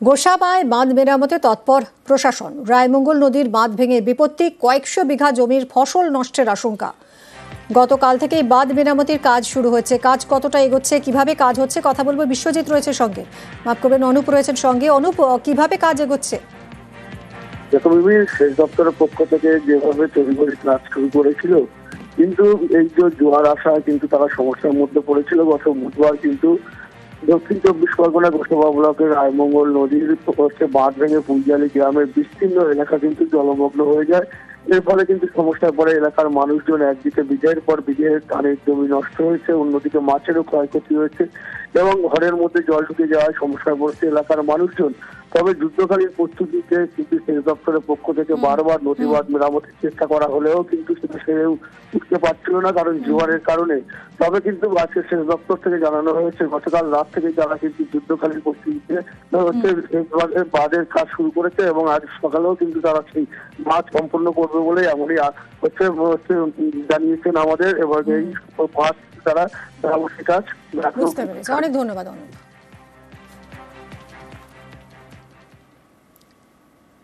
গোসাবায় বাঁধ মেরামতে তৎপর প্রশাসন। রায়মঙ্গল নদীর বাঁধ ভেঙে বিপত্তি, কয়েকশো বিঘা জমির ফসল নষ্টের আশঙ্কা। গতকাল থেকেই বাঁধ মেরামতির কাজ শুরু হয়েছে। কাজ কতটা এগোচ্ছে, কিভাবে কাজ হচ্ছে, কথা বলবো। বিশ্বজিৎ রয়েছে সঙ্গে, মাফ করবেন অনুপ রয়েছেন সঙ্গে। অনুপ, কিভাবে কাজ এগোচ্ছে? দেখো বিবি, সেচ দপ্তরের পক্ষ থেকে যেভাবে তড়িঘড়ি কাজ শুরু করেছিল, কিন্তু এই যে জোয়ার আসা, কিন্তু তারা সমস্যার মধ্যে পড়েছিল। গত বুধবার কিন্তু দক্ষিণ 24 পরগনা গোসাবা ব্লকের রায়মঙ্গল নদীর বাঁধ ভেঙে ফুলজালি গ্রামের বিস্তীর্ণ এলাকা কিন্তু জলমগ্ন হয়ে যায়। এর ফলে কিন্তু সমস্যায় পড়ে এলাকার মানুষজন। একদিকে বিঘের পর বিঘে ধানের জমি নষ্ট হয়েছে, অন্যদিকে মাছেরও ক্ষয়ক্ষতি হয়েছে এবং ঘরের মধ্যে জল ঢুকে যাওয়ায় সমস্যায় পড়ছে এলাকার মানুষজন। তবে যুদ্ধকালীন প্রস্তুতিতে কিন্তু সেচ দপ্তরের পক্ষ থেকে বারবার নদী বাঁধ মেরামতের চেষ্টা করা হলেও কিন্তু সেটা সেরে উঠতে পারছিল না, কারণ জোয়ারের কারণে। তবে কিন্তু আজকে সেচ দপ্তর থেকে জানানো হয়েছে গতকাল রাত থেকে তারা কিন্তু যুদ্ধকালীন প্রস্তুতিতে বাঁধের কাজ শুরু করেছে এবং আজ সকালেও কিন্তু তারা সেই বাঁধ সম্পন্ন করবে বলে এমনই জানিয়েছেন আমাদের। এবার এই বাঁধ তারা মেরামতির কাজ। অনেক ধন্যবাদ অনুপ।